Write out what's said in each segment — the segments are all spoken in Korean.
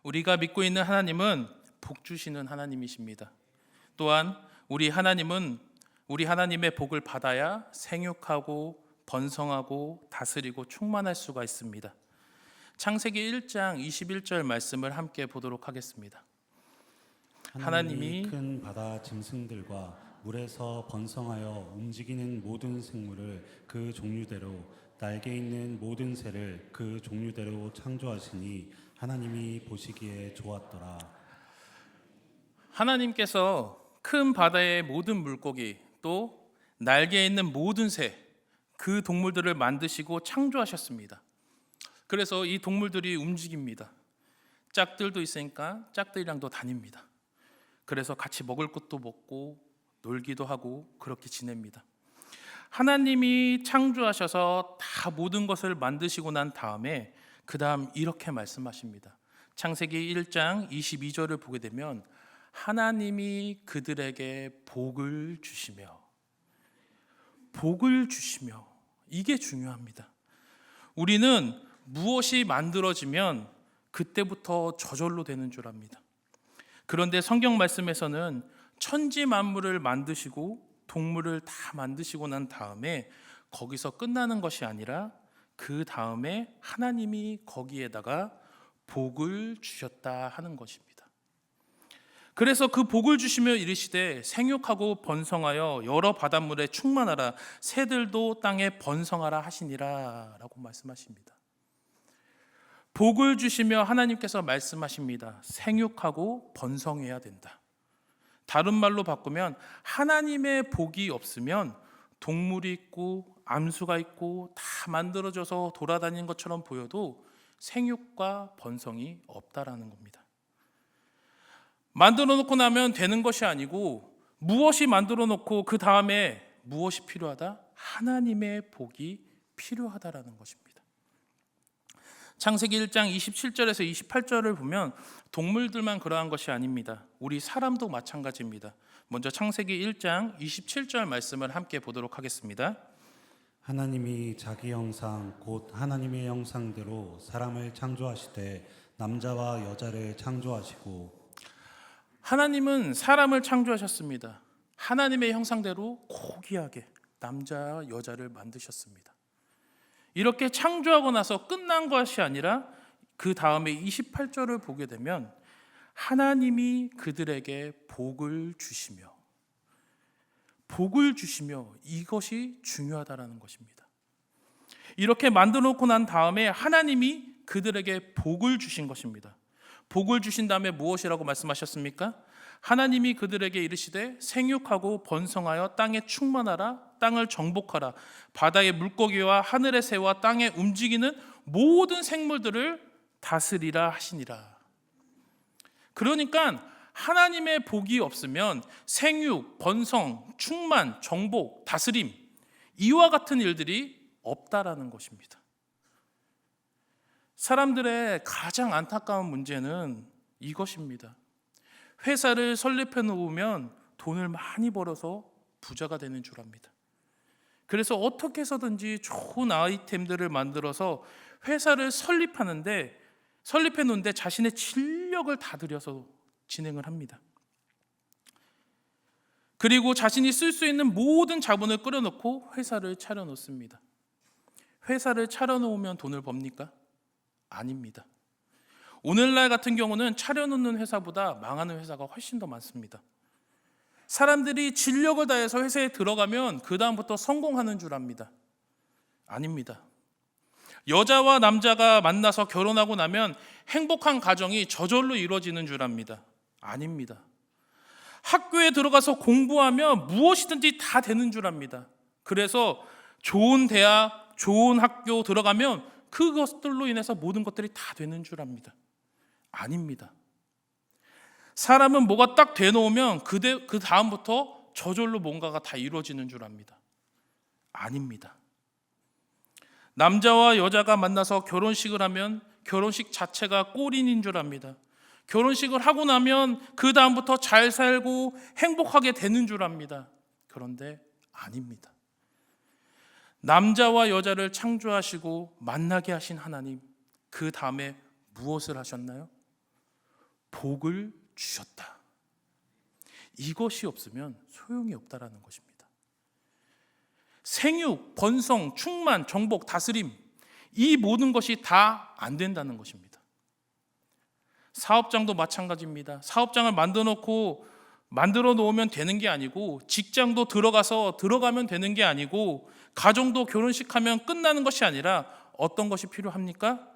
우리가 믿고 있는 하나님은 복 주시는 하나님이십니다. 또한 우리 하나님의 복을 받아야 생육하고 번성하고 다스리고 충만할 수가 있습니다. 창세기 1장 21절 말씀을 함께 보도록 하겠습니다. 하나님이 큰 바다 짐승들과 물에서 번성하여 움직이는 모든 생물을 그 종류대로, 날개 있는 모든 새를 그 종류대로 창조하시니 하나님이 보시기에 좋았더라. 하나님께서 큰 바다의 모든 물고기, 또 날개 있는 모든 새, 그 동물들을 만드시고 창조하셨습니다. 그래서 이 동물들이 움직입니다. 짝들도 있으니까 짝들이랑도 다닙니다. 그래서 같이 먹을 것도 먹고 놀기도 하고 그렇게 지냅니다. 하나님이 창조하셔서 다 모든 것을 만드시고 난 다음에 그 다음 이렇게 말씀하십니다. 창세기 1장 22절을 보게 되면 하나님이 그들에게 복을 주시며, 이게 중요합니다. 우리는 무엇이 만들어지면 그때부터 저절로 되는 줄 압니다. 그런데 성경 말씀에서는 천지 만물을 만드시고 동물을 다 만드시고 난 다음에 거기서 끝나는 것이 아니라 그 다음에 하나님이 거기에다가 복을 주셨다 하는 것입니다. 그래서 그 복을 주시며 이르시되 생육하고 번성하여 여러 바닷물에 충만하라, 새들도 땅에 번성하라 하시니라 라고 말씀하십니다. 복을 주시며 하나님께서 말씀하십니다. 생육하고 번성해야 된다. 다른 말로 바꾸면 하나님의 복이 없으면 동물이 있고 암수가 있고 다 만들어져서 돌아다니는 것처럼 보여도 생육과 번성이 없다라는 겁니다. 만들어 놓고 나면 되는 것이 아니고 무엇이 만들어 놓고 그 다음에 무엇이 필요하다? 하나님의 복이 필요하다라는 것입니다. 창세기 1장 27절에서 28절을 보면 동물들만 그러한 것이 아닙니다. 우리 사람도 마찬가지입니다. 먼저 창세기 1장 27절 말씀을 함께 보도록 하겠습니다. 하나님이 자기 형상 곧 하나님의 형상대로 사람을 창조하시되 남자와 여자를 창조하시고. 하나님은 사람을 창조하셨습니다. 하나님의 형상대로 고귀하게 남자와 여자를 만드셨습니다. 이렇게 창조하고 나서 끝난 것이 아니라 그 다음에 28절을 보게 되면 하나님이 그들에게 복을 주시며 이것이 중요하다라는 것입니다. 이렇게 만들어 놓고 난 다음에 하나님이 그들에게 복을 주신 것입니다. 복을 주신 다음에 무엇이라고 말씀하셨습니까? 하나님이 그들에게 이르시되 생육하고 번성하여 땅에 충만하라, 땅을 정복하라, 바다의 물고기와 하늘의 새와 땅에 움직이는 모든 생물들을 다스리라 하시니라. 그러니까 하나님의 복이 없으면 생육, 번성, 충만, 정복, 다스림, 이와 같은 일들이 없다라는 것입니다. 사람들의 가장 안타까운 문제는 이것입니다. 회사를 설립해 놓으면 돈을 많이 벌어서 부자가 되는 줄 압니다. 그래서 어떻게 해서든지 좋은 아이템들을 만들어서 회사를 설립해 놓는데 자신의 진력을 다 들여서 진행을 합니다. 그리고 자신이 쓸 수 있는 모든 자본을 끌어놓고 회사를 차려놓습니다. 회사를 차려놓으면 돈을 법니까? 아닙니다. 오늘날 같은 경우는 차려놓는 회사보다 망하는 회사가 훨씬 더 많습니다. 사람들이 진력을 다해서 회사에 들어가면 그 다음부터 성공하는 줄 압니다. 아닙니다. 여자와 남자가 만나서 결혼하고 나면 행복한 가정이 저절로 이루어지는 줄 압니다. 아닙니다. 학교에 들어가서 공부하면 무엇이든지 다 되는 줄 압니다. 그래서 좋은 대학, 좋은 학교 들어가면 그것들로 인해서 모든 것들이 다 되는 줄 압니다. 아닙니다. 사람은 뭐가 딱 되놓으면 그 다음부터 저절로 뭔가가 다 이루어지는 줄 압니다. 아닙니다. 남자와 여자가 만나서 결혼식을 하면 결혼식 자체가 골인인 줄 압니다. 결혼식을 하고 나면 그 다음부터 잘 살고 행복하게 되는 줄 압니다. 그런데 아닙니다. 남자와 여자를 창조하시고 만나게 하신 하나님, 그 다음에 무엇을 하셨나요? 복을 주셨다. 이것이 없으면 소용이 없다라는 것입니다. 생육, 번성, 충만, 정복, 다스림, 이 모든 것이 다 안 된다는 것입니다. 사업장도 마찬가지입니다. 사업장을 만들어 놓으면 되는 게 아니고, 직장도 들어가면 되는 게 아니고, 가정도 결혼식하면 끝나는 것이 아니라 어떤 것이 필요합니까?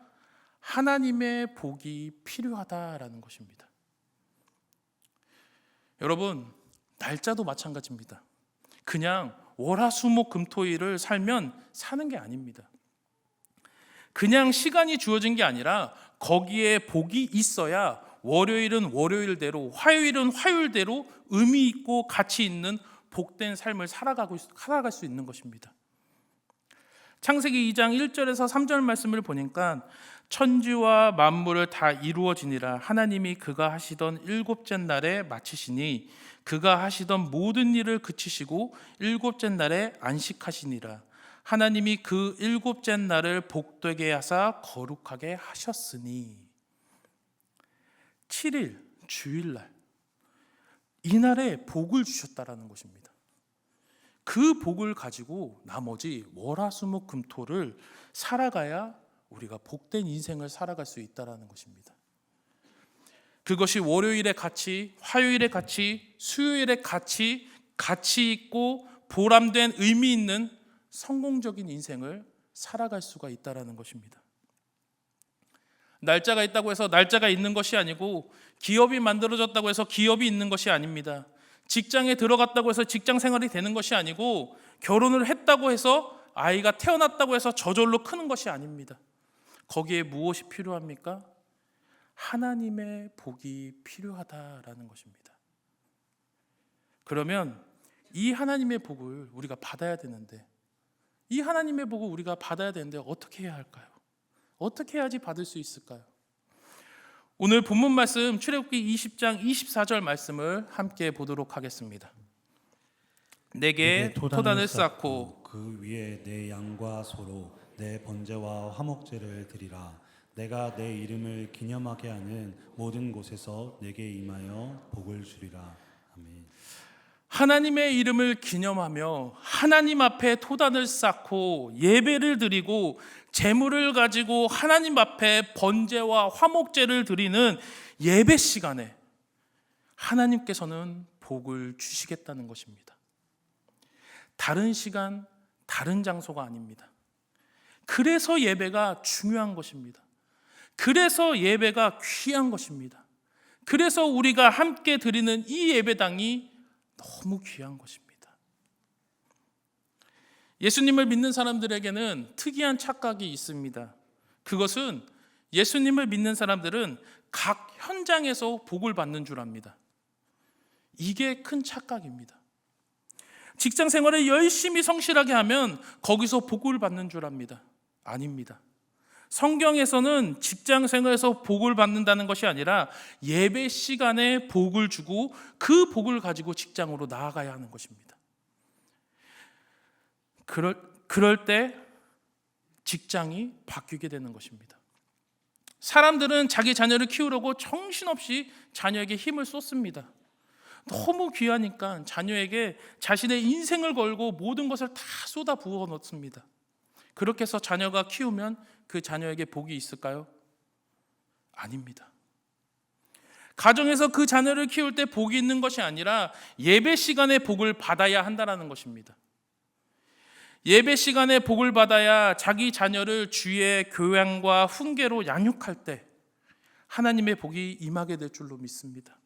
하나님의 복이 필요하다라는 것입니다. 여러분, 날짜도 마찬가지입니다. 그냥 월화수목금토일을 살면 사는 게 아닙니다. 그냥 시간이 주어진 게 아니라 거기에 복이 있어야 월요일은 월요일대로, 화요일은 화요일대로 의미 있고 가치 있는 복된 삶을 살아갈 수 있는 것입니다. 창세기 2장 1절에서 3절 말씀을 보니까 천지와 만물을 다 이루어지니라 하나님이 그가 하시던 일곱째 날에 마치시니 그가 하시던 모든 일을 그치시고 일곱째 날에 안식하시니라. 하나님이 그 일곱째 날을 복되게 하사 거룩하게 하셨으니. 7일 주일날, 이날에 복을 주셨다라는 것입니다. 그 복을 가지고 나머지 월화수목금토를 살아가야 우리가 복된 인생을 살아갈 수 있다라는 것입니다. 그것이 월요일의 가치, 화요일의 가치, 수요일의 가치 있고 보람된 의미 있는 성공적인 인생을 살아갈 수가 있다라는 것입니다. 날짜가 있다고 해서 날짜가 있는 것이 아니고, 기업이 만들어졌다고 해서 기업이 있는 것이 아닙니다. 직장에 들어갔다고 해서 직장 생활이 되는 것이 아니고, 결혼을 했다고 해서 아이가 태어났다고 해서 저절로 크는 것이 아닙니다. 거기에 무엇이 필요합니까? 하나님의 복이 필요하다라는 것입니다. 그러면 이 하나님의 복을 우리가 받아야 되는데, 이 하나님의 복을 우리가 받아야 되는데 어떻게 해야 할까요? 어떻게 해야지 받을 수 있을까요? 오늘 본문 말씀 출애굽기 20장 24절 말씀을 함께 보도록 하겠습니다. 내게 토단을 쌓고 그 위에 내 양과 소로 내 번제와 화목제를 드리라. 내가 내 이름을 기념하게 하는 모든 곳에서 내게 임하여 복을 주리라. 아멘. 하나님의 이름을 기념하며 하나님 앞에 토단을 쌓고 예배를 드리고 제물을 가지고 하나님 앞에 번제와 화목제를 드리는 예배 시간에 하나님께서는 복을 주시겠다는 것입니다. 다른 시간, 다른 장소가 아닙니다. 그래서 예배가 중요한 것입니다. 그래서 예배가 귀한 것입니다. 그래서 우리가 함께 드리는 이 예배당이 너무 귀한 것입니다. 예수님을 믿는 사람들에게는 특이한 착각이 있습니다. 그것은 예수님을 믿는 사람들은 각 현장에서 복을 받는 줄 압니다. 이게 큰 착각입니다. 직장 생활을 열심히 성실하게 하면 거기서 복을 받는 줄 압니다. 아닙니다. 성경에서는 직장 생활에서 복을 받는다는 것이 아니라 예배 시간에 복을 주고 그 복을 가지고 직장으로 나아가야 하는 것입니다. 그럴 때 직장이 바뀌게 되는 것입니다. 사람들은 자기 자녀를 키우려고 정신없이 자녀에게 힘을 쏟습니다. 너무 귀하니까 자녀에게 자신의 인생을 걸고 모든 것을 다 쏟아 부어 넣습니다. 그렇게 해서 자녀가 키우면 그 자녀에게 복이 있을까요? 아닙니다. 가정에서 그 자녀를 키울 때 복이 있는 것이 아니라 예배 시간에 복을 받아야 한다는 것입니다. 예배 시간에 복을 받아야 자기 자녀를 주의 교양과 훈계로 양육할 때 하나님의 복이 임하게 될 줄로 믿습니다.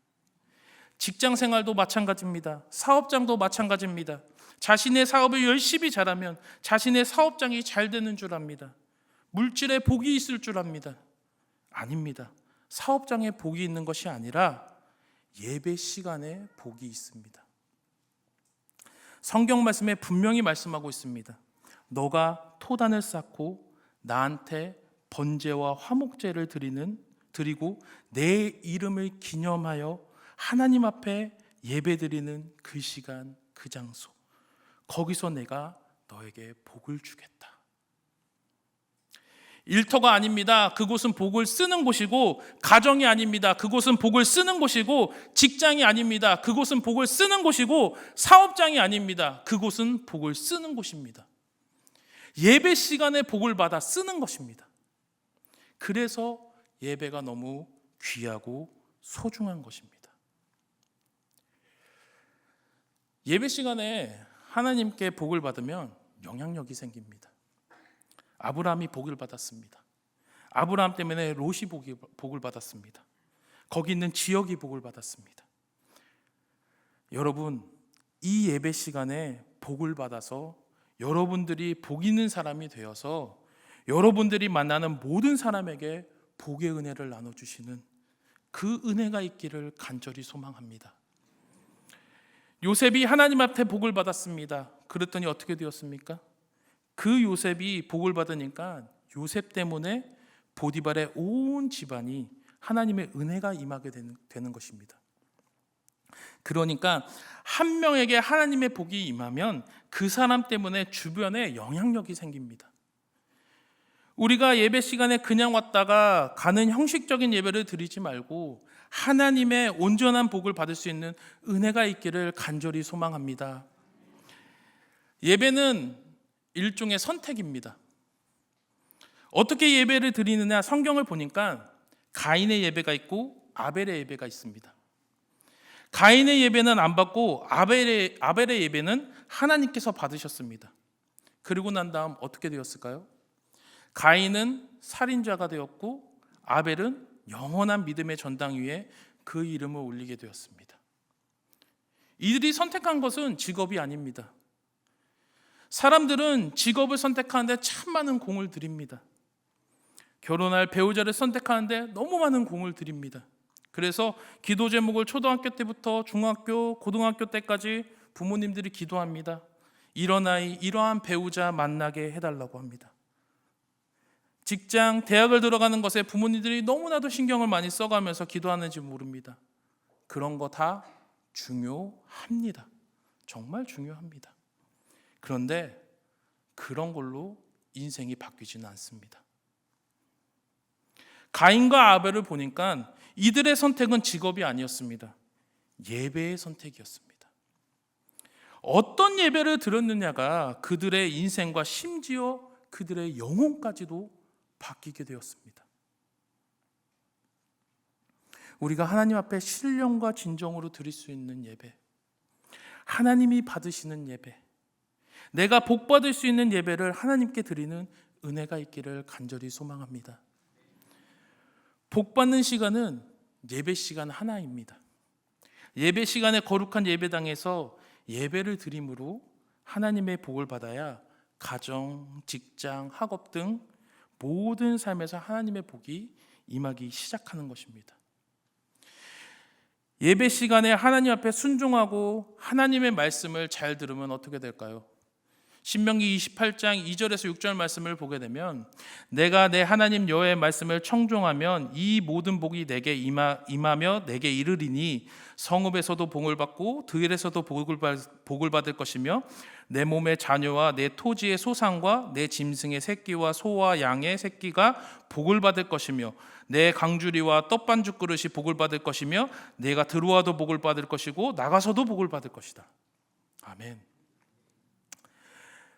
직장 생활도 마찬가지입니다. 사업장도 마찬가지입니다. 자신의 사업을 열심히 잘하면 자신의 사업장이 잘 되는 줄 압니다. 물질에 복이 있을 줄 압니다. 아닙니다. 사업장에 복이 있는 것이 아니라 예배 시간에 복이 있습니다. 성경 말씀에 분명히 말씀하고 있습니다. 너가 토단을 쌓고 나한테 번제와 화목제를 드리고 내 이름을 기념하여 하나님 앞에 예배드리는 그 시간, 그 장소, 거기서 내가 너에게 복을 주겠다. 일터가 아닙니다. 그곳은 복을 쓰는 곳이고, 가정이 아닙니다. 그곳은 복을 쓰는 곳이고, 직장이 아닙니다. 그곳은 복을 쓰는 곳이고, 사업장이 아닙니다. 그곳은 복을 쓰는 곳입니다. 예배 시간에 복을 받아 쓰는 것입니다. 그래서 예배가 너무 귀하고 소중한 것입니다. 예배 시간에 하나님께 복을 받으면 영향력이 생깁니다. 아브라함이 복을 받았습니다. 아브라함 때문에 롯이 복을 받았습니다. 거기 있는 지역이 복을 받았습니다. 여러분, 이 예배 시간에 복을 받아서 여러분들이 복 있는 사람이 되어서 여러분들이 만나는 모든 사람에게 복의 은혜를 나눠주시는 그 은혜가 있기를 간절히 소망합니다. 요셉이 하나님 앞에 복을 받았습니다. 그랬더니 어떻게 되었습니까? 그 요셉이 복을 받으니까 요셉 때문에 보디발의 온 집안이 하나님의 은혜가 임하게 되는 것입니다. 그러니까 한 명에게 하나님의 복이 임하면 그 사람 때문에 주변에 영향력이 생깁니다. 우리가 예배 시간에 그냥 왔다가 가는 형식적인 예배를 드리지 말고 하나님의 온전한 복을 받을 수 있는 은혜가 있기를 간절히 소망합니다. 예배는 일종의 선택입니다. 어떻게 예배를 드리느냐, 성경을 보니까 가인의 예배가 있고 아벨의 예배가 있습니다. 가인의 예배는 안 받고 아벨의 예배는 하나님께서 받으셨습니다. 그리고 난 다음 어떻게 되었을까요? 가인은 살인자가 되었고 아벨은 영원한 믿음의 전당 위에 그 이름을 올리게 되었습니다. 이들이 선택한 것은 직업이 아닙니다. 사람들은 직업을 선택하는데 참 많은 공을 들입니다. 결혼할 배우자를 선택하는데 너무 많은 공을 들입니다. 그래서 기도 제목을 초등학교 때부터 중학교, 고등학교 때까지 부모님들이 기도합니다. 이런 아이, 이러한 배우자 만나게 해달라고 합니다. 직장, 대학을 들어가는 것에 부모님들이 너무나도 신경을 많이 써가면서 기도하는지 모릅니다. 그런 거 다 중요합니다. 정말 중요합니다. 그런데 그런 걸로 인생이 바뀌지는 않습니다. 가인과 아벨을 보니까 이들의 선택은 직업이 아니었습니다. 예배의 선택이었습니다. 어떤 예배를 드렸느냐가 그들의 인생과 심지어 그들의 영혼까지도 바뀌게 되었습니다. 우리가 하나님 앞에 신령과 진정으로 드릴 수 있는 예배, 하나님이 받으시는 예배, 내가 복 받을 수 있는 예배를 하나님께 드리는 은혜가 있기를 간절히 소망합니다. 복 받는 시간은 예배 시간 하나입니다. 예배 시간에 거룩한 예배당에서 예배를 드림으로 하나님의 복을 받아야 가정, 직장, 학업 등 모든 삶에서 하나님의 복이 임하기 시작하는 것입니다. 예배 시간에 하나님 앞에 순종하고 하나님의 말씀을 잘 들으면 어떻게 될까요? 신명기 28장 2절에서 6절 말씀을 보게 되면 내가 내 하나님 여호와의 말씀을 청종하면 이 모든 복이 내게 임하며 내게 이르리니 성읍에서도 복을 받고 들에서도 복을 받을 것이며 내 몸의 자녀와 내 토지의 소산과 내 짐승의 새끼와 소와 양의 새끼가 복을 받을 것이며 내 강주리와 떡반죽 그릇이 복을 받을 것이며 내가 들어와도 복을 받을 것이고 나가서도 복을 받을 것이다. 아멘.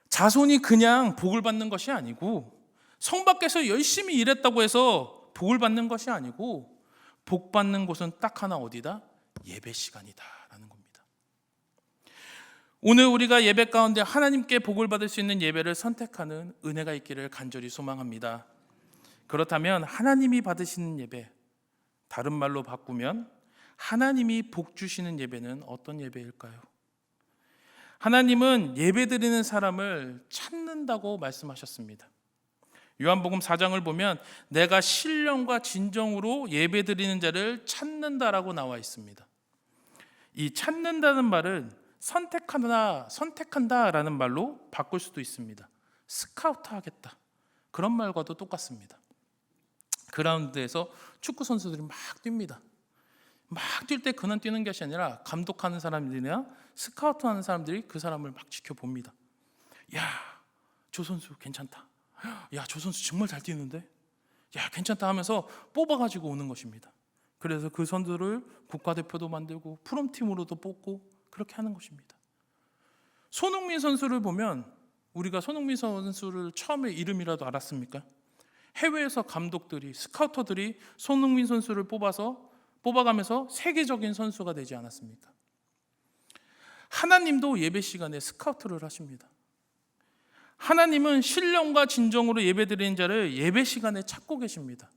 자손이 그냥 복을 받는 것이 아니고 성 밖에서 열심히 일했다고 해서 복을 받는 것이 아니고 복 받는 곳은 딱 하나, 어디다? 예배 시간이다라는 겁니다. 오늘 우리가 예배 가운데 하나님께 복을 받을 수 있는 예배를 선택하는 은혜가 있기를 간절히 소망합니다. 그렇다면 하나님이 받으시는 예배, 다른 말로 바꾸면 하나님이 복 주시는 예배는 어떤 예배일까요? 하나님은 예배드리는 사람을 찾는다고 말씀하셨습니다. 요한복음 4장을 보면 내가 신령과 진정으로 예배드리는 자를 찾는다라고 나와 있습니다. 이 찾는다는 말은 선택한다라는 말로 바꿀 수도 있습니다. 스카우트하겠다, 그런 말과도 똑같습니다. 그라운드에서 축구 선수들이 막 뜁니다. 막 뛸 때 그냥 뛰는 것이 아니라 감독하는 사람들이나 스카우트하는 사람들이 그 사람을 막 지켜봅니다. 야, 저 선수 괜찮다. 야, 저 선수 정말 잘 뛰는데? 야, 괜찮다 하면서 뽑아가지고 오는 것입니다. 그래서 그 선수를 국가대표도 만들고 프롬팀으로도 뽑고 그렇게 하는 것입니다. 손흥민 선수를 보면 우리가 손흥민 선수를 처음에 이름이라도 알았습니까? 해외에서 감독들이, 스카우터들이 손흥민 선수를 뽑아가면서 세계적인 선수가 되지 않았습니까? 하나님도 예배 시간에 스카우트를 하십니다. 하나님은 신령과 진정으로 예배드리는 자를 예배 시간에 찾고 계십니다.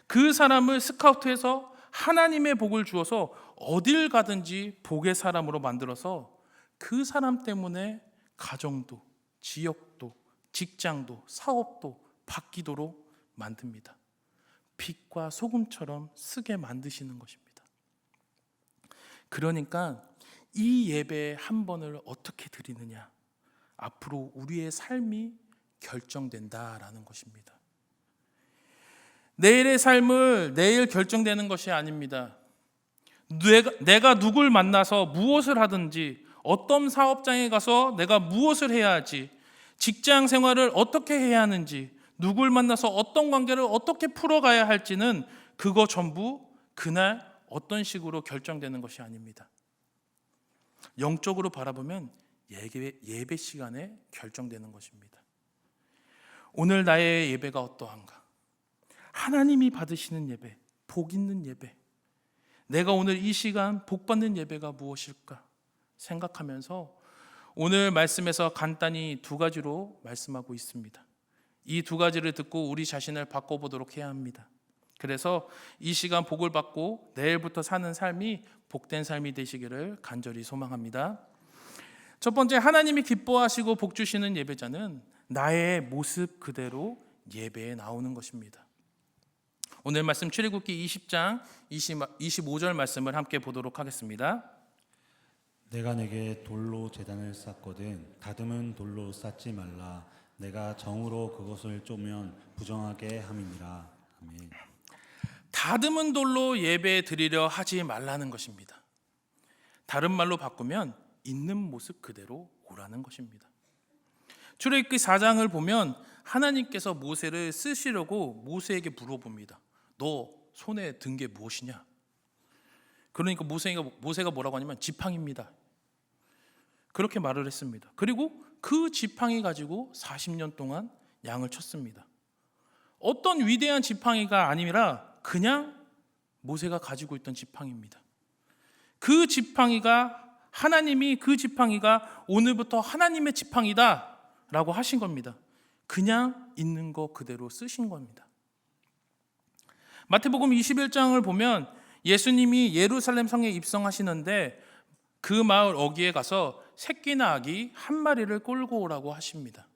그 사람을 스카우트해서 하나님의 복을 주어서 어딜 가든지 복의 사람으로 만들어서 그 사람 때문에 가정도, 지역도, 직장도, 사업도 바뀌도록 만듭니다. 빛과 소금처럼 쓰게 만드시는 것입니다. 그러니까 이 예배 한 번을 어떻게 드리느냐, 앞으로 우리의 삶이 결정된다라는 것입니다. 내일의 삶을 내일 결정되는 것이 아닙니다. 내가 누굴 만나서 무엇을 하든지, 어떤 사업장에 가서 내가 무엇을 해야 할지, 직장 생활을 어떻게 해야 하는지, 누굴 만나서 어떤 관계를 어떻게 풀어가야 할지는 그거 전부 그날 어떤 식으로 결정되는 것이 아닙니다. 영적으로 바라보면 예배 시간에 결정되는 것입니다. 오늘 나의 예배가 어떠한가? 하나님이 받으시는 예배, 복 있는 예배, 내가 오늘 이 시간 복 받는 예배가 무엇일까 생각하면서 오늘 말씀에서 간단히 두 가지로 말씀하고 있습니다. 이 두 가지를 듣고 우리 자신을 바꿔보도록 해야 합니다. 그래서 이 시간 복을 받고 내일부터 사는 삶이 복된 삶이 되시기를 간절히 소망합니다. 첫 번째, 하나님이 기뻐하시고 복 주시는 예배자는 나의 모습 그대로 예배에 나오는 것입니다. 오늘 말씀 출애굽기 20장 25절 말씀을 함께 보도록 하겠습니다. 내가 내게 돌로 제단을 쌓거든 다듬은 돌로 쌓지 말라. 내가 정으로 그것을 쪼면 부정하게 함이니라. 아멘. 다듬은 돌로 예배 드리려 하지 말라는 것입니다. 다른 말로 바꾸면 있는 모습 그대로 오라는 것입니다. 출애굽기 4장을 보면 하나님께서 모세를 쓰시려고 모세에게 물어봅니다. 너 손에 든 게 무엇이냐? 그러니까 모세가 뭐라고 하냐면 지팡이입니다. 그렇게 말을 했습니다. 그리고 그 지팡이 가지고 40년 동안 양을 쳤습니다. 어떤 위대한 지팡이가 아니라 그냥 모세가 가지고 있던 지팡이입니다. 그 지팡이가 하나님이 그 지팡이가 오늘부터 하나님의 지팡이다 라고 하신 겁니다. 그냥 있는 거 그대로 쓰신 겁니다. 마태복음 21장을 보면 예수님이 예루살렘 성에 입성하시는데 그 마을 어귀에 가서 새끼나 아기 한 마리를 끌고 오라고 하십니다.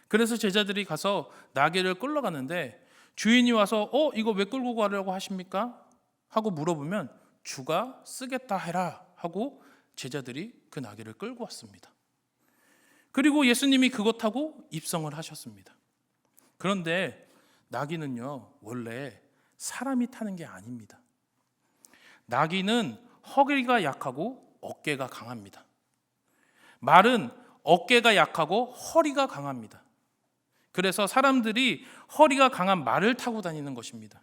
그래서 제자들이 가서 나귀를 끌러 가는데 주인이 와서 이거 왜 끌고 가려고 하십니까? 하고 물어보면 주가 쓰겠다 해라 하고 제자들이 그 나귀를 끌고 왔습니다. 그리고 예수님이 그것 타고 입성을 하셨습니다. 그런데 나귀는요 원래 사람이 타는 게 아닙니다. 나귀는 허리가 약하고 어깨가 강합니다. 말은 어깨가 약하고 허리가 강합니다. 그래서 사람들이 허리가 강한 말을 타고 다니는 것입니다.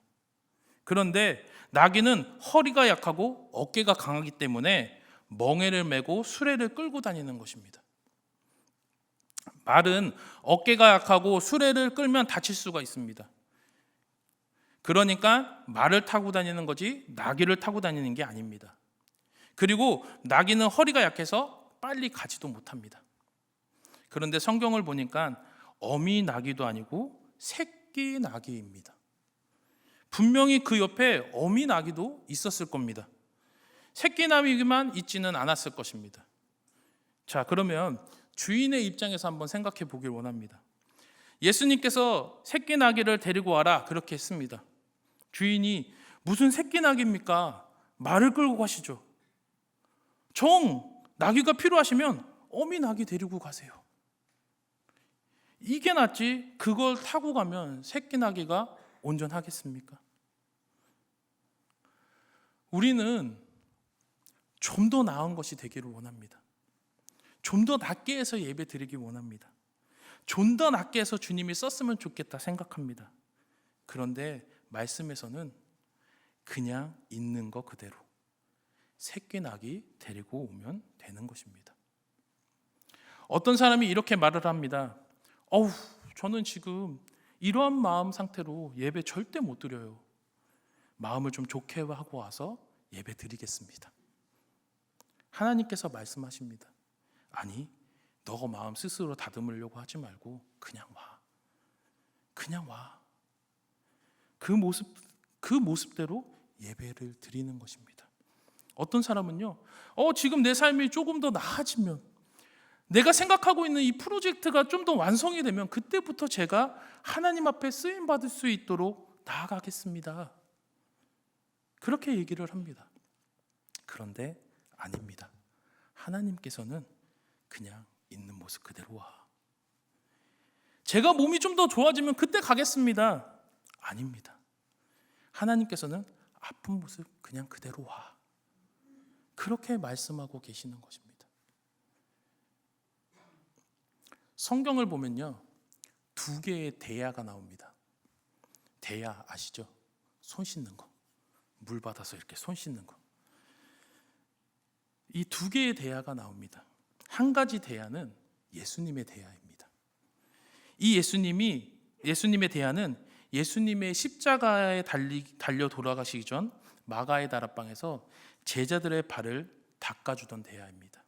그런데 나귀는 허리가 약하고 어깨가 강하기 때문에 멍에를 메고 수레를 끌고 다니는 것입니다. 말은 어깨가 약하고 수레를 끌면 다칠 수가 있습니다. 그러니까 말을 타고 다니는 거지 나귀를 타고 다니는 게 아닙니다. 그리고 나귀는 허리가 약해서 빨리 가지도 못합니다. 그런데 성경을 보니까 어미 나귀도 아니고 새끼 나귀입니다. 분명히 그 옆에 어미 나귀도 있었을 겁니다. 새끼 나귀만 있지는 않았을 것입니다. 자, 그러면 주인의 입장에서 한번 생각해 보길 원합니다. 예수님께서 새끼 나귀를 데리고 와라 그렇게 했습니다. 주인이 무슨 새끼 나귀입니까? 말을 끌고 가시죠. 나귀가 필요하시면 어미 나귀 데리고 가세요. 이게 낫지 그걸 타고 가면 새끼 나귀가 온전하겠습니까? 우리는 좀 더 나은 것이 되기를 원합니다. 좀 더 낫게 해서 예배 드리기 원합니다. 좀 더 낫게 해서 주님이 썼으면 좋겠다 생각합니다. 그런데 말씀에서는 그냥 있는 거 그대로 새끼 낙이 데리고 오면 되는 것입니다. 어떤 사람이 이렇게 말을 합니다. 저는 지금 이러한 마음 상태로 예배 절대 못 드려요. 마음을 좀 좋게 하고 와서 예배 드리겠습니다. 하나님께서 말씀하십니다. 아니, 너가 마음 스스로 다듬으려고 하지 말고 그냥 와. 그냥 와. 그 모습대로 예배를 드리는 것입니다. 어떤 사람은요, 지금 내 삶이 조금 더 나아지면, 내가 생각하고 있는 이 프로젝트가 좀 더 완성이 되면 그때부터 제가 하나님 앞에 쓰임 받을 수 있도록 나아가겠습니다. 그렇게 얘기를 합니다. 그런데 아닙니다. 하나님께서는 그냥 있는 모습 그대로 와. 제가 몸이 좀 더 좋아지면 그때 가겠습니다. 아닙니다. 하나님께서는 아픈 모습 그냥 그대로 와. 그렇게 말씀하고 계시는 것입니다. 성경을 보면요, 2개의 대야가 나옵니다. 대야 아시죠? 손 씻는 거, 물 받아서 이렇게 손 씻는 거. 이 2개의 대야가 나옵니다. 한 가지 대야는 예수님의 대야입니다. 이 예수님의 대야는 예수님의 십자가에 달려 돌아가시기 전 마가의 다락방에서 제자들의 발을 닦아주던 대야입니다.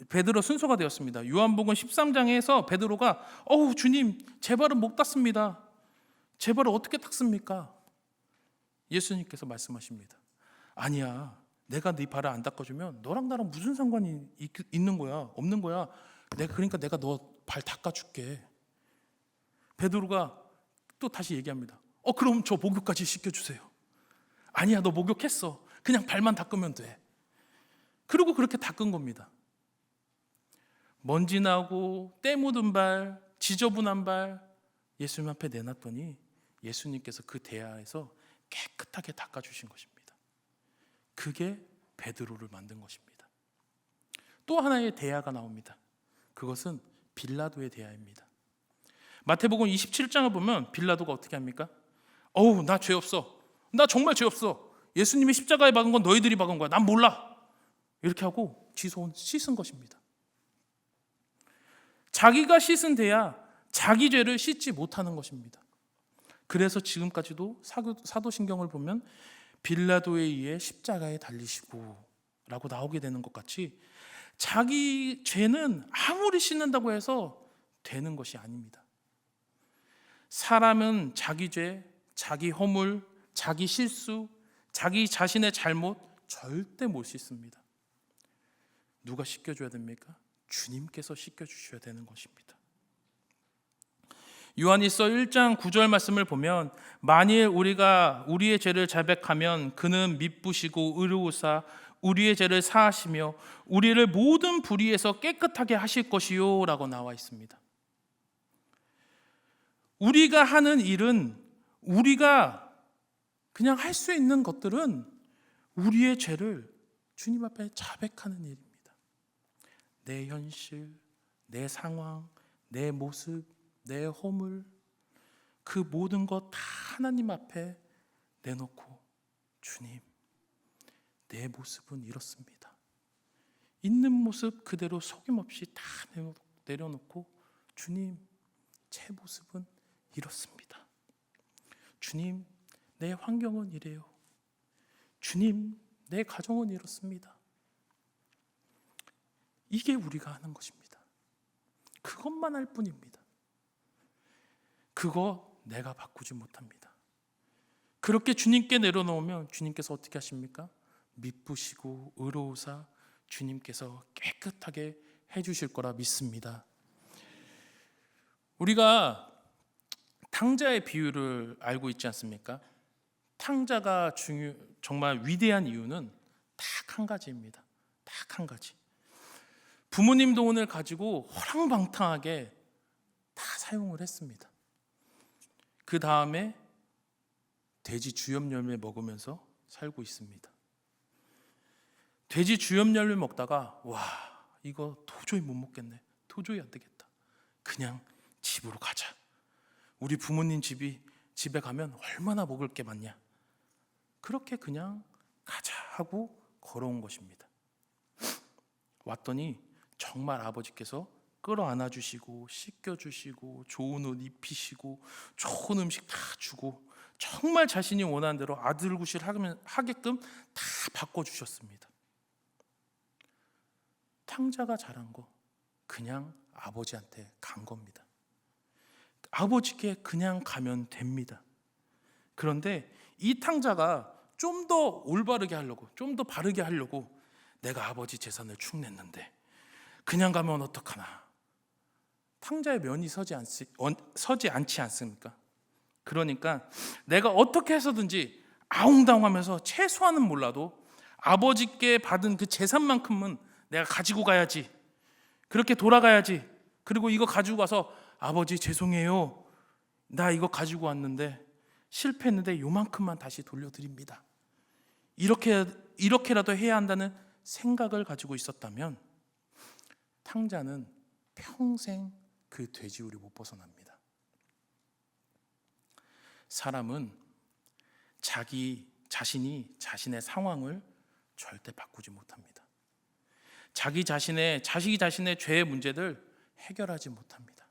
베드로 순서가 되었습니다. 요한복음 13장에서 베드로가 주님, 제 발은 못 닦습니다. 제 발을 어떻게 닦습니까? 예수님께서 말씀하십니다. 아니야, 내가 네 발을 안 닦아주면 너랑 나랑 무슨 상관이 있는 거야? 없는 거야. 그러니까 내가 너 발 닦아줄게. 베드로가 또 다시 얘기합니다. 그럼 저 목욕까지 시켜주세요. 아니야, 너 목욕했어. 그냥 발만 닦으면 돼. 그리고 그렇게 닦은 겁니다. 먼지 나고 때 묻은 발, 지저분한 발 예수님 앞에 내놨더니 예수님께서 그 대야에서 깨끗하게 닦아주신 것입니다. 그게 베드로를 만든 것입니다. 또 하나의 대야가 나옵니다. 그것은 빌라도의 대야입니다. 마태복음 27장을 보면 빌라도가 어떻게 합니까? 나 죄 없어. 나 정말 죄 없어. 예수님이 십자가에 박은 건 너희들이 박은 거야. 난 몰라. 이렇게 하고 씻은 것입니다. 자기가 씻은 대야, 자기 죄를 씻지 못하는 것입니다. 그래서 지금까지도 사도신경을 보면 빌라도에 의해 십자가에 달리시고 라고 나오게 되는 것 같이 자기 죄는 아무리 씻는다고 해서 되는 것이 아닙니다. 사람은 자기 죄, 자기 허물, 자기 실수, 자기 자신의 잘못 절대 못 씻습니다. 누가 씻겨줘야 됩니까? 주님께서 씻겨주셔야 되는 것입니다. 요한일서 1장 9절 말씀을 보면 만일 우리가 우리의 죄를 자백하면 그는 미쁘시고 의로우사 우리의 죄를 사하시며 우리를 모든 불의에서 깨끗하게 하실 것이요 라고 나와 있습니다. 우리가 하는 일은, 우리가 그냥 할 수 있는 것들은 우리의 죄를 주님 앞에 자백하는 일입니다. 내 현실, 내 상황, 내 모습, 내 허물, 그 모든 것 다 하나님 앞에 내놓고 주님, 내 모습은 이렇습니다. 있는 모습 그대로 속임없이 다 내려놓고 주님, 제 모습은 이렇습니다. 주님, 내 환경은 이래요. 주님, 내 가정은 이렇습니다. 이게 우리가 하는 것입니다. 그것만 할 뿐입니다. 그거 내가 바꾸지 못합니다. 그렇게 주님께 내려놓으면 주님께서 어떻게 하십니까? 미쁘시고 의로우사 주님께서 깨끗하게 해주실 거라 믿습니다. 우리가 탕자의 비유를 알고 있지 않습니까? 탕자가 정말 위대한 이유는 딱 한 가지입니다. 딱 한 가지. 부모님 돈을 가지고 허랑방탕하게 다 사용을 했습니다. 그 다음에 돼지 주염 열매 먹으면서 살고 있습니다. 돼지 주염 열매 먹다가 와, 이거 도저히 못 먹겠네. 도저히 안 되겠다. 그냥 집으로 가자. 우리 부모님 집에 가면 얼마나 먹을 게 많냐. 그렇게 그냥 가자 하고 걸어온 것입니다. 왔더니 정말 아버지께서 끌어안아 주시고 씻겨 주시고 좋은 옷 입히시고 좋은 음식 다 주고 정말 자신이 원하는 대로 아들구실 하게끔 다 바꿔주셨습니다. 탕자가 잘한 거 그냥 아버지한테 간 겁니다. 아버지께 그냥 가면 됩니다. 그런데 이 탕자가 좀 더 올바르게 하려고, 좀 더 바르게 하려고 내가 아버지 재산을 축냈는데 그냥 가면 어떡하나. 탕자의 면이 서지 않지 않습니까? 그러니까 내가 어떻게 해서든지 아웅다웅하면서 최소한은 몰라도 아버지께 받은 그 재산만큼은 내가 가지고 가야지. 그렇게 돌아가야지. 그리고 이거 가지고 가서 아버지 죄송해요. 나 이거 가지고 왔는데 실패했는데 요만큼만 다시 돌려드립니다. 이렇게라도 해야 한다는 생각을 가지고 있었다면 탕자는 평생 그 돼지우리 못 벗어납니다. 사람은 자신이 자신의 상황을 절대 바꾸지 못합니다. 자기 자신의 죄의 문제들 해결하지 못합니다.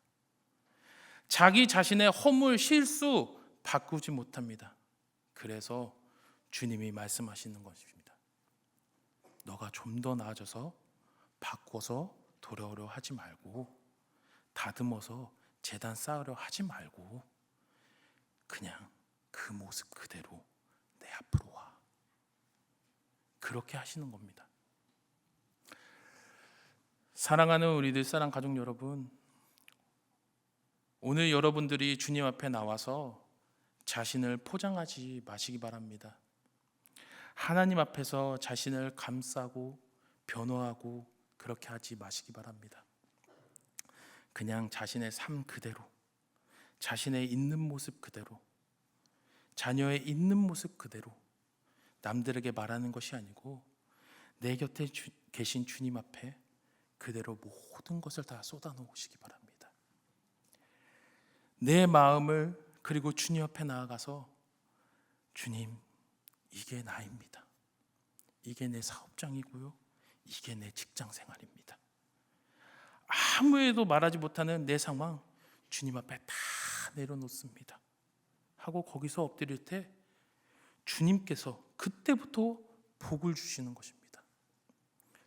자기 자신의 허물, 실수 바꾸지 못합니다. 그래서 주님이 말씀하시는 것입니다. 너가 좀 더 나아져서 바꿔서 돌아오려 하지 말고 다듬어서 제단 쌓으려 하지 말고 그냥 그 모습 그대로 내 앞으로 와. 그렇게 하시는 겁니다. 사랑하는 우리들 사랑 가족 여러분, 오늘 여러분들이 주님 앞에 나와서 자신을 포장하지 마시기 바랍니다. 하나님 앞에서 자신을 감싸고 변호하고 그렇게 하지 마시기 바랍니다. 그냥 자신의 삶 그대로, 자신의 있는 모습 그대로, 자녀의 있는 모습 그대로 남들에게 말하는 것이 아니고 내 곁에 계신 주님 앞에 그대로 모든 것을 다 쏟아놓으시기 바랍니다. 내 마음을 그리고 주님 앞에 나아가서 주님, 이게 나입니다. 이게 내 사업장이고요. 이게 내 직장 생활입니다. 아무에도 말하지 못하는 내 상황 주님 앞에 다 내려놓습니다 하고 거기서 엎드릴 때 주님께서 그때부터 복을 주시는 것입니다.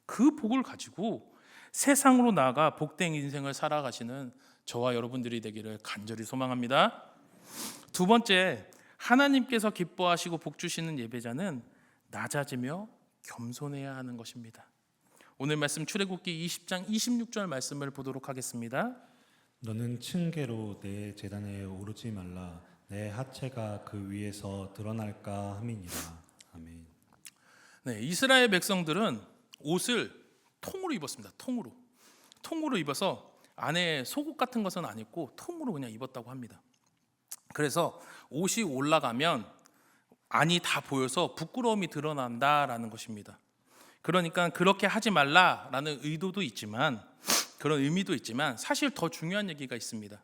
그 복을 가지고 세상으로 나아가 복된 인생을 살아가시는 저와 여러분들이 되기를 간절히 소망합니다. 두 번째, 하나님께서 기뻐하시고 복 주시는 예배자는 낮아지며 겸손해야 하는 것입니다. 오늘 말씀 출애굽기 20장 26절 말씀을 보도록 하겠습니다. 너는 층계로 내 제단에 오르지 말라. 내 하체가 그 위에서 드러날까 함이니라. 아멘. 네, 이스라엘 백성들은 옷을 통으로 입었습니다. 통으로 입어서 안에 속옷 같은 것은 안 입고 통으로 그냥 입었다고 합니다. 그래서 옷이 올라가면 안이 다 보여서 부끄러움이 드러난다라는 것입니다. 그러니까 그렇게 하지 말라라는 의도도 있지만, 그런 의미도 있지만 사실 더 중요한 얘기가 있습니다.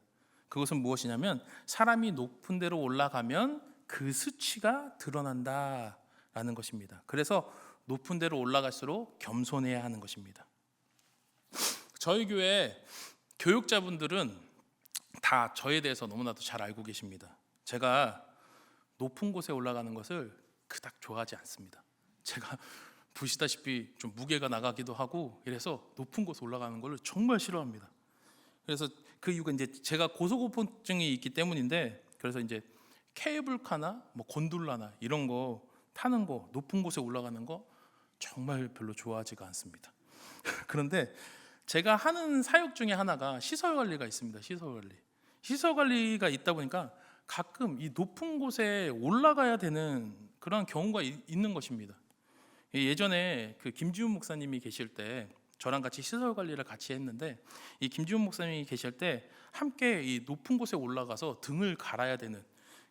그것은 무엇이냐면 사람이 높은 데로 올라가면 그 수치가 드러난다라는 것입니다. 그래서 높은 데로 올라갈수록 겸손해야 하는 것입니다. 저희 교회 교육자분들은 다 저에 대해서 너무나도 잘 알고 계십니다. 제가 높은 곳에 올라가는 것을 그닥 좋아하지 않습니다. 제가 보시다시피 좀 무게가 나가기도 하고 이래서 높은 곳에 올라가는 걸 정말 싫어합니다. 그래서 그 이유가 이제 제가 고소공포증이 있기 때문인데, 그래서 이제 케이블카나 뭐 곤돌라나 이런 거 타는 거, 높은 곳에 올라가는 거 정말 별로 좋아하지가 않습니다. 그런데 제가 하는 사역 중에 하나가 시설 관리가 있습니다. 시설 관리가 있다 보니까 가끔 이 높은 곳에 올라가야 되는 그런 경우가 있는 것입니다. 예전에 그 김지훈 목사님이 계실 때 저랑 같이 시설 관리를 같이 했는데, 이 김지훈 목사님이 계실 때 함께 이 높은 곳에 올라가서 등을 갈아야 되는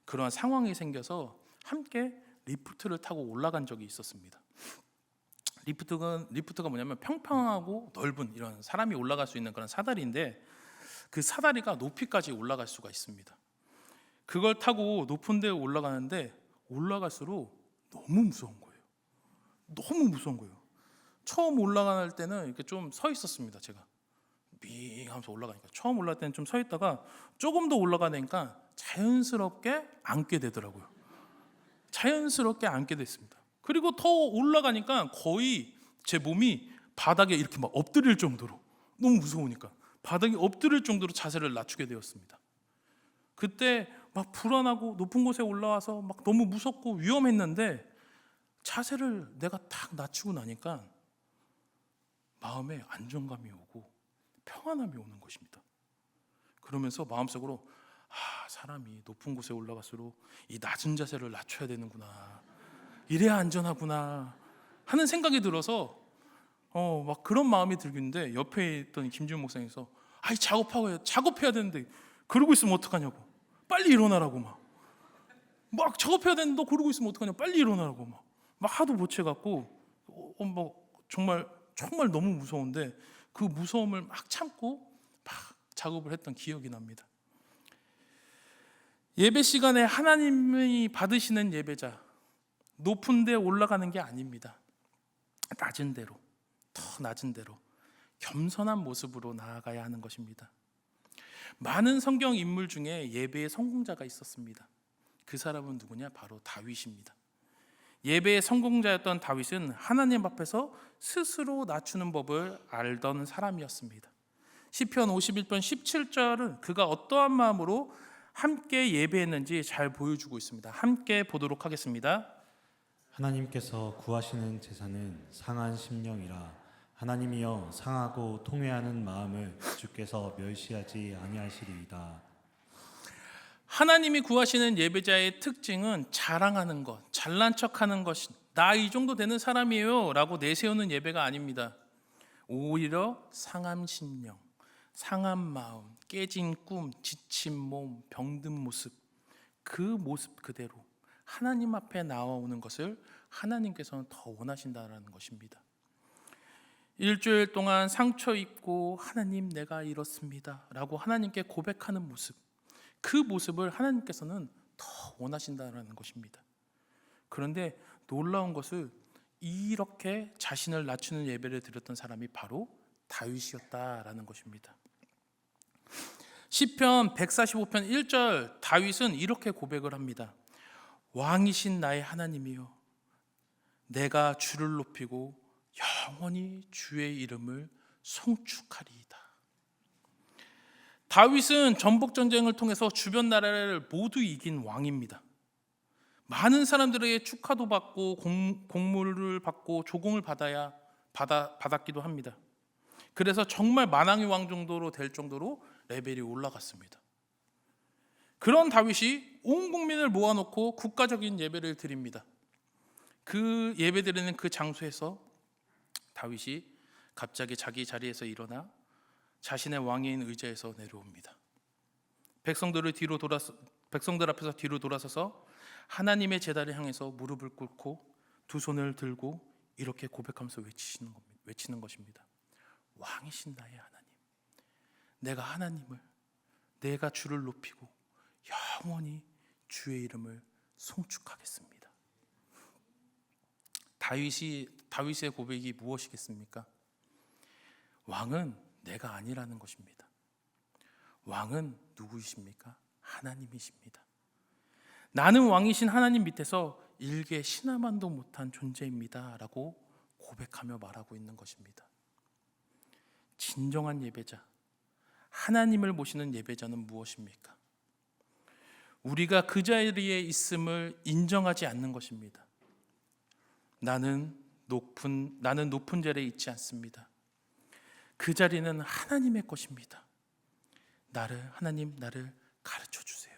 그런 상황이 생겨서 함께 리프트를 타고 올라간 적이 있었습니다. 리프트가 뭐냐면 평평하고 넓은 이런 사람이 올라갈 수 있는 그런 사다리인데 그 사다리가 높이까지 올라갈 수가 있습니다. 그걸 타고 높은 데 올라가는데 올라갈수록 너무 무서운 거예요. 너무 무서운 거예요. 처음 올라갈 때는 이렇게 좀 서 있었습니다. 제가 밍 하면서 올라가니까 처음 올라갈 때는 좀 서 있다가 조금 더 올라가니까 자연스럽게 앉게 되더라고요. 자연스럽게 앉게 됐습니다. 그리고 더 올라가니까 거의 제 몸이 바닥에 이렇게 막 엎드릴 정도로, 너무 무서우니까 바닥에 엎드릴 정도로 자세를 낮추게 되었습니다. 그때 막 불안하고 높은 곳에 올라와서 막 너무 무섭고 위험했는데 자세를 내가 탁 낮추고 나니까 마음에 안정감이 오고 평안함이 오는 것입니다. 그러면서 마음속으로 사람이 높은 곳에 올라갈수록 이 낮은 자세를 낮춰야 되는구나, 이래야 안전하구나 하는 생각이 들어서 막 그런 마음이 들긴데 옆에 있던 김지훈 목사님께서 작업해야 되는데 그러고 있으면 어떡하냐고, 빨리 일어나라고 막 작업해야 되는데 너 그러고 있으면 어떡하냐고, 빨리 일어나라고 막 하도 못 채갖고 정말 너무 무서운데 그 무서움을 막 참고 막 작업을 했던 기억이 납니다. 예배 시간에 하나님이 받으시는 예배자, 높은 데 올라가는 게 아닙니다. 낮은 데로, 더 낮은 데로 겸손한 모습으로 나아가야 하는 것입니다. 많은 성경 인물 중에 예배의 성공자가 있었습니다. 그 사람은 누구냐? 바로 다윗입니다. 예배의 성공자였던 다윗은 하나님 앞에서 스스로 낮추는 법을 알던 사람이었습니다. 시편 51편 17절은 그가 어떠한 마음으로 함께 예배했는지 잘 보여주고 있습니다. 함께 보도록 하겠습니다. 하나님께서 구하시는 제사는 상한 심령이라. 하나님이여 상하고 통회하는 마음을 주께서 멸시하지 아니하시리이다. 하나님이 구하시는 예배자의 특징은 자랑하는 것, 잘난 척하는 것이 나 이 정도 되는 사람이에요 라고 내세우는 예배가 아닙니다. 오히려 상한 심령, 상한 마음, 깨진 꿈, 지친 몸, 병든 모습, 그 모습 그대로 하나님 앞에 나와오는 것을 하나님께서는 더 원하신다는 것입니다. 일주일 동안 상처 입고 하나님 내가 이렇습니다 라고 하나님께 고백하는 모습, 그 모습을 하나님께서는 더 원하신다는 것입니다. 그런데 놀라운 것은 이렇게 자신을 낮추는 예배를 드렸던 사람이 바로 다윗이었다라는 것입니다. 시편 145편 1절 다윗은 이렇게 고백을 합니다. 왕이신 나의 하나님이여 내가 주를 높이고 영원히 주의 이름을 송축하리이다. 다윗은 전복전쟁을 통해서 주변 나라를 모두 이긴 왕입니다. 많은 사람들에게 축하도 받고 공물을 받고 조공을 받았기도 합니다. 그래서 정말 만왕의 왕 정도로 될 정도로 레벨이 올라갔습니다. 그런 다윗이 온 국민을 모아놓고 국가적인 예배를 드립니다. 그 예배 드리는 그 장소에서 다윗이 갑자기 자기 자리에서 일어나 자신의 왕인 의자에서 내려옵니다. 백성들 앞에서 뒤로 돌아서서 하나님의 제단을 향해서 무릎을 꿇고 두 손을 들고 이렇게 고백하면서 외치는 것입니다. 왕이신 나의 하나님, 내가 주를 높이고 영원히 주의 이름을 송축하겠습니다. 다윗의 고백이 무엇이겠습니까? 왕은 내가 아니라는 것입니다. 왕은 누구이십니까? 하나님이십니다. 나는 왕이신 하나님 밑에서 일개 신하만도 못한 존재입니다 라고 고백하며 말하고 있는 것입니다. 진정한 예배자, 하나님을 모시는 예배자는 무엇입니까? 우리가 그 자리에 있음을 인정하지 않는 것입니다. 나는 높은 자리에 있지 않습니다. 그 자리는 하나님의 것입니다. 하나님 나를 가르쳐 주세요.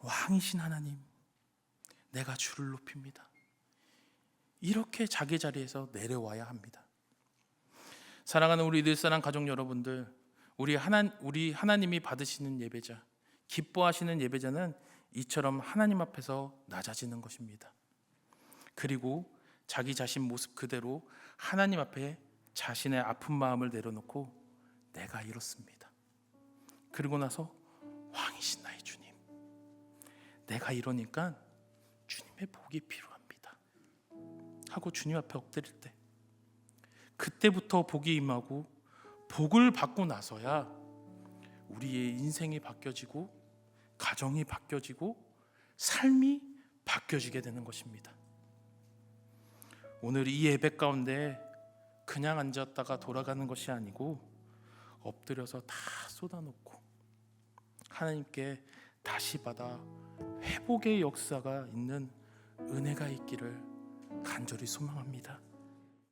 왕이신 하나님, 내가 주를 높입니다. 이렇게 자기 자리에서 내려와야 합니다. 사랑하는 우리 늘사랑 가족 여러분들, 우리 하나님이 받으시는 예배자, 기뻐하시는 예배자는 이처럼 하나님 앞에서 낮아지는 것입니다. 그리고 자기 자신 모습 그대로 하나님 앞에 자신의 아픈 마음을 내려놓고 내가 이렇습니다. 그리고 나서 왕이신 나의 주님, 내가 이러니까 주님의 복이 필요합니다 하고 주님 앞에 엎드릴 때, 그때부터 복이 임하고 복을 받고 나서야 우리의 인생이 바뀌어지고 가정이 바뀌어지고 삶이 바뀌어지게 되는 것입니다. 오늘 이 예배 가운데 그냥 앉았다가 돌아가는 것이 아니고 엎드려서 다 쏟아놓고 하나님께 다시 받아 회복의 역사가 있는 은혜가 있기를 간절히 소망합니다.